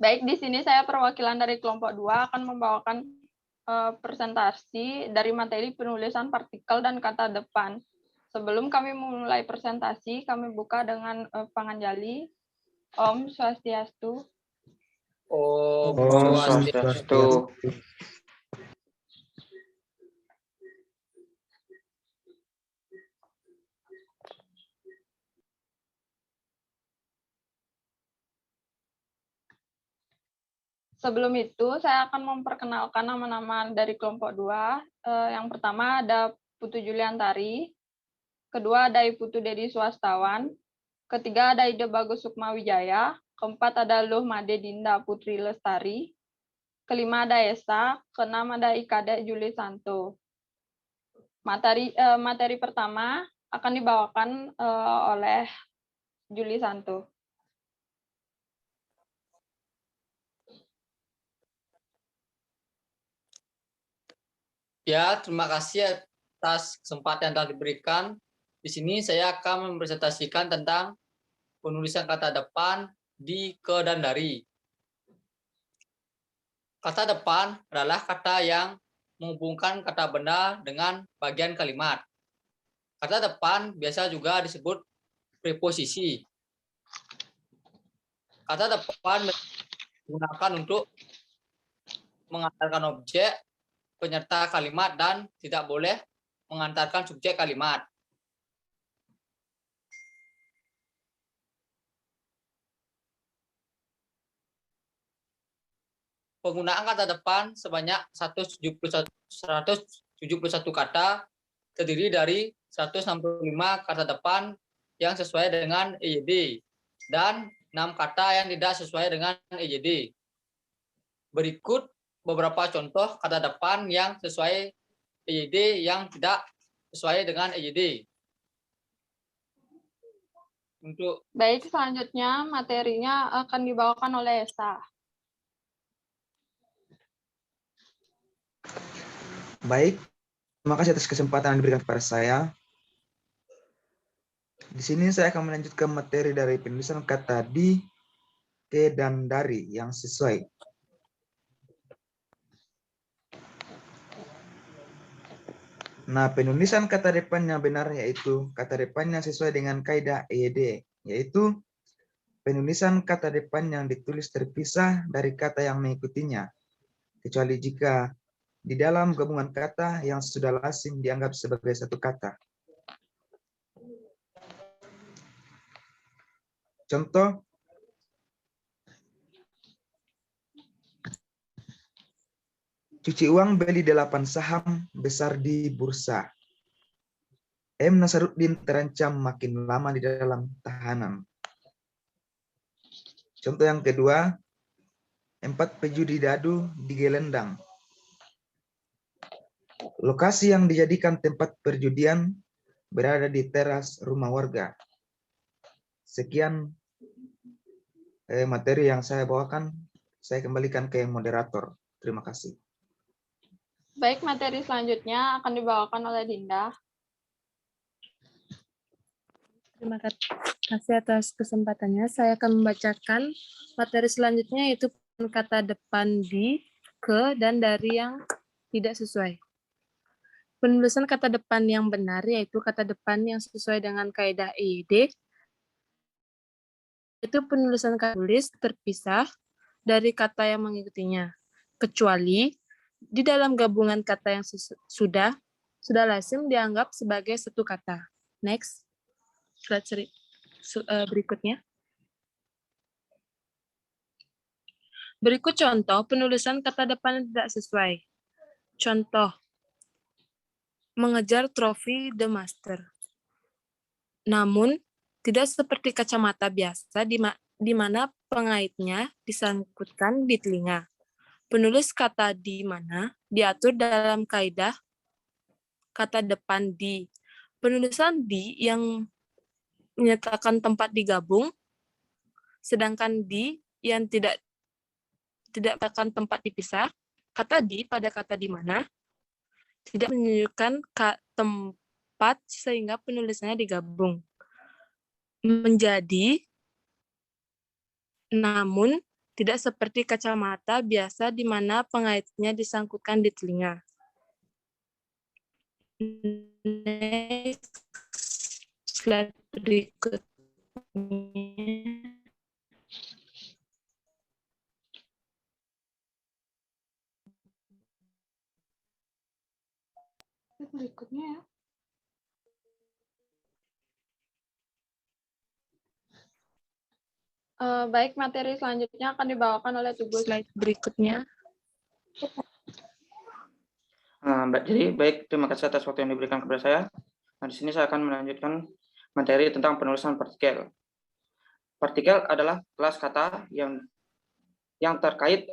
Baik, di sini saya perwakilan dari kelompok 2 akan membawakan presentasi dari materi penulisan partikel dan kata depan. Sebelum kami memulai presentasi, kami buka dengan panganjali. Om Swastiastu. Om Om Swastiastu. Sebelum itu, saya akan memperkenalkan nama-nama dari kelompok 2. Yang pertama ada Putu Juliantari, kedua ada Putu Dedi Swastawan, ketiga ada Ide Bagus Sukma Wijaya, keempat ada Luh Made Dinda Putri Lestari, kelima ada Esa, keenam ada Ikade Juli Santo. Materi pertama akan dibawakan oleh Juli Santo. Ya, terima kasih atas kesempatan yang telah diberikan. Di sini saya akan mempresentasikan tentang penulisan kata depan di, ke, dan dari. Kata depan adalah kata yang menghubungkan kata benda dengan bagian kalimat. Kata depan biasa juga disebut preposisi. Kata depan digunakan untuk mengantarkan objek, penyerta kalimat, dan tidak boleh mengantarkan subjek kalimat. Penggunaan kata depan sebanyak 171 kata, terdiri dari 165 kata depan yang sesuai dengan EYD dan 6 kata yang tidak sesuai dengan EYD. Berikut beberapa contoh kata depan yang sesuai EYD yang tidak sesuai dengan EYD. Baik, selanjutnya materinya akan dibawakan oleh Esa. Baik, terima kasih atas kesempatan yang diberikan kepada saya. Di sini saya akan melanjutkan materi dari penulisan kata di, ke, dan dari yang sesuai. Nah, penulisan kata depan yang benar yaitu kata depannya sesuai dengan kaidah EYD, yaitu penulisan kata depan yang ditulis terpisah dari kata yang mengikutinya, kecuali jika di dalam gabungan kata yang sudah lazim dianggap sebagai satu kata. Contoh, cuci uang beli 8 saham besar di bursa. M. Nasaruddin terancam makin lama di dalam tahanan. Contoh yang kedua, 4 pejudi dadu digelendang. Lokasi yang dijadikan tempat perjudian berada di teras rumah warga. Sekian materi yang saya bawakan. Saya kembalikan ke moderator. Terima kasih. Baik, materi selanjutnya akan dibawakan oleh Dinda. Terima kasih atas kesempatannya. Saya akan membacakan materi selanjutnya, yaitu kata depan di, ke, dan dari yang tidak sesuai. Penulisan kata depan yang benar yaitu kata depan yang sesuai dengan kaidah EYD, yaitu penulisan kata tulis terpisah dari kata yang mengikutinya, kecuali di dalam gabungan kata yang sudah lazim dianggap sebagai satu kata. Next, slide berikutnya. Berikut contoh penulisan kata depan yang tidak sesuai. Contoh, mengejar trofi The Master. Namun, tidak seperti kacamata biasa di mana pengaitnya disangkutkan di telinga. Penulis kata di mana diatur dalam kaidah kata depan di. Penulisan di yang menyatakan tempat digabung, sedangkan di yang tidak akan tempat dipisah. Kata di pada kata di mana tidak menunjukkan tempat sehingga penulisannya digabung. Menjadi, namun, tidak seperti kacamata biasa di mana pengaitnya disangkutkan di telinga. Next, slide berikutnya. Berikutnya ya. Baik, materi selanjutnya akan dibawakan oleh Tugus. Slide berikutnya. Jadi baik, terima kasih atas waktu yang diberikan kepada saya. Nah, di sini saya akan melanjutkan materi tentang penulisan partikel. Partikel adalah kelas kata yang terkait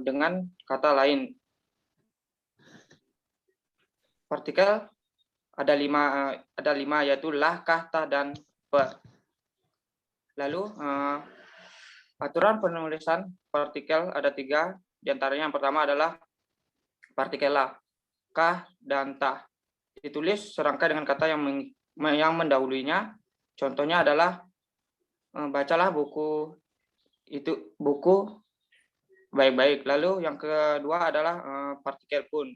dengan kata lain. Partikel ada lima yaitu lah, kah, tah, dan per. Lalu aturan penulisan partikel ada 3, diantaranya yang pertama adalah partikel lah, kah, dan tah. Ditulis serangkai dengan kata yang mendahulunya. Contohnya adalah bacalah buku baik-baik. Lalu yang kedua adalah partikel pun.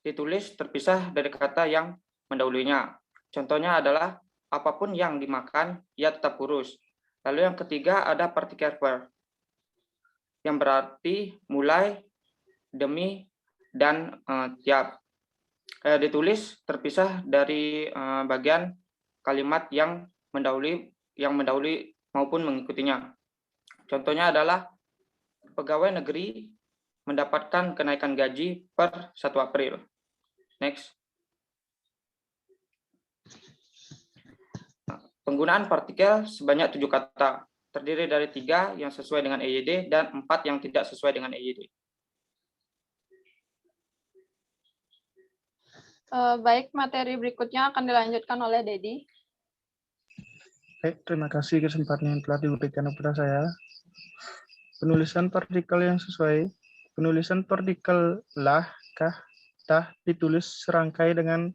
Ditulis terpisah dari kata yang mendahulunya. Contohnya adalah apapun yang dimakan, ia tetap kurus. Lalu yang ketiga ada partikel per, yang berarti mulai, demi, dan tiap. Ditulis terpisah dari bagian kalimat yang mendahului maupun mengikutinya. Contohnya adalah pegawai negeri mendapatkan kenaikan gaji per 1 April. Next. Penggunaan partikel sebanyak 7 kata, terdiri dari 3 yang sesuai dengan EYD dan 4 yang tidak sesuai dengan EYD. Baik, materi berikutnya akan dilanjutkan oleh Dedi. Baik, terima kasih kesempatan yang telah diberikan kepada saya. Penulisan partikel yang sesuai. Penulisan partikel lah, kah, tah ditulis serangkai dengan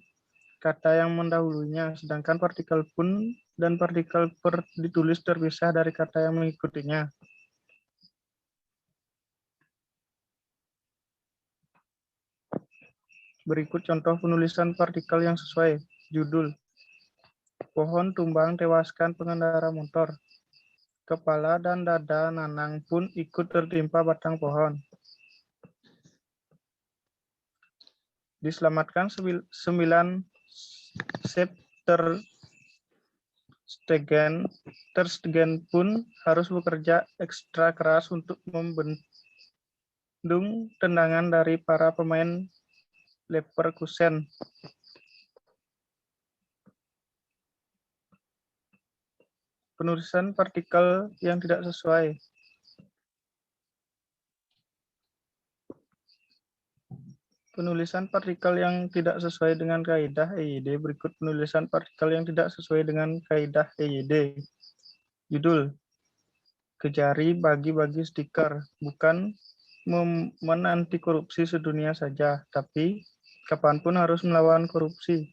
kata yang mendahulunya, sedangkan partikel pun dan partikel per ditulis terpisah dari kata yang mengikutinya. Berikut contoh penulisan partikel yang sesuai. Judul: pohon tumbang tewaskan pengendara motor. Kepala dan dada Nanang pun ikut tertimpa batang pohon. Diselamatkan 9 Terstegen pun harus bekerja ekstra keras untuk membendung tendangan dari para pemain Leverkusen. Penulisan partikel yang tidak sesuai. Penulisan partikel yang tidak sesuai dengan kaidah EYD. Berikut penulisan partikel yang tidak sesuai dengan kaidah EYD. Judul: Kejari bagi-bagi stiker. Bukan momen anti korupsi sedunia saja, tapi kapanpun harus melawan korupsi.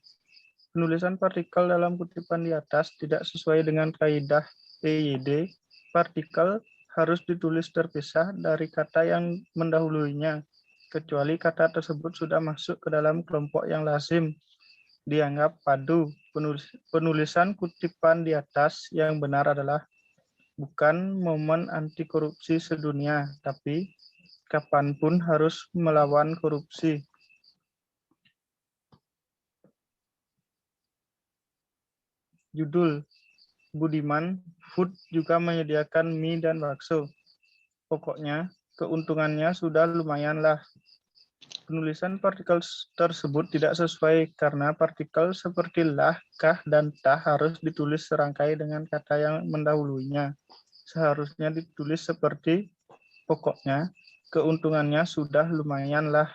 Penulisan partikel dalam kutipan di atas tidak sesuai dengan kaidah EYD. Partikel harus ditulis terpisah dari kata yang mendahulunya, kecuali kata tersebut sudah masuk ke dalam kelompok yang lazim dianggap padu. Penulisan kutipan di atas yang benar adalah bukan momen anti korupsi sedunia, tapi kapanpun harus melawan korupsi. Judul: Budiman Food juga menyediakan mie dan bakso. Pokoknya keuntungannya sudah lumayan lah. Penulisan partikel tersebut tidak sesuai karena partikel seperti lah, kah, dan tah harus ditulis serangkai dengan kata yang mendahulunya. Seharusnya ditulis seperti pokoknya keuntungannya sudah lumayan lah.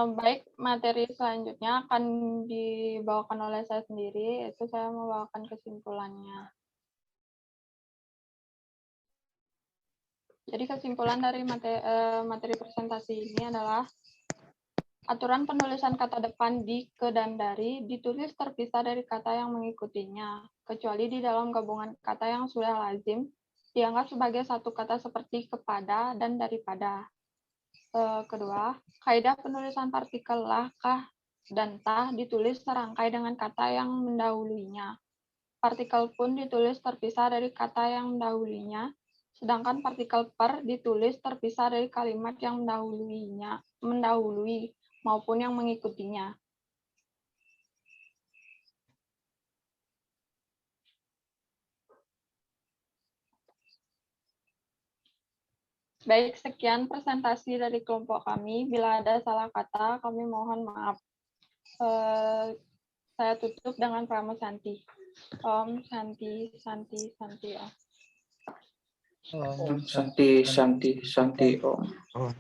Baik, materi selanjutnya akan dibawakan oleh saya sendiri, yaitu saya membawakan kesimpulannya. Jadi kesimpulan dari materi presentasi ini adalah aturan penulisan kata depan di, ke, dan dari ditulis terpisah dari kata yang mengikutinya. kecuali di dalam gabungan kata yang sudah lazim, dianggap sebagai satu kata seperti kepada dan daripada. Kedua, kaidah penulisan partikel lah, kah, dan tah ditulis serangkai dengan kata yang mendahuluinya. Partikel pun ditulis terpisah dari kata yang mendahuluinya, sedangkan partikel per ditulis terpisah dari kalimat yang mendahului maupun yang mengikutinya. Baik, sekian presentasi dari kelompok kami. Bila ada salah kata, kami mohon maaf. Saya tutup dengan Pramo Santi. Om Santi, Santi, Santi, Om. Om Santi, Santi, Santi, Om. Oh.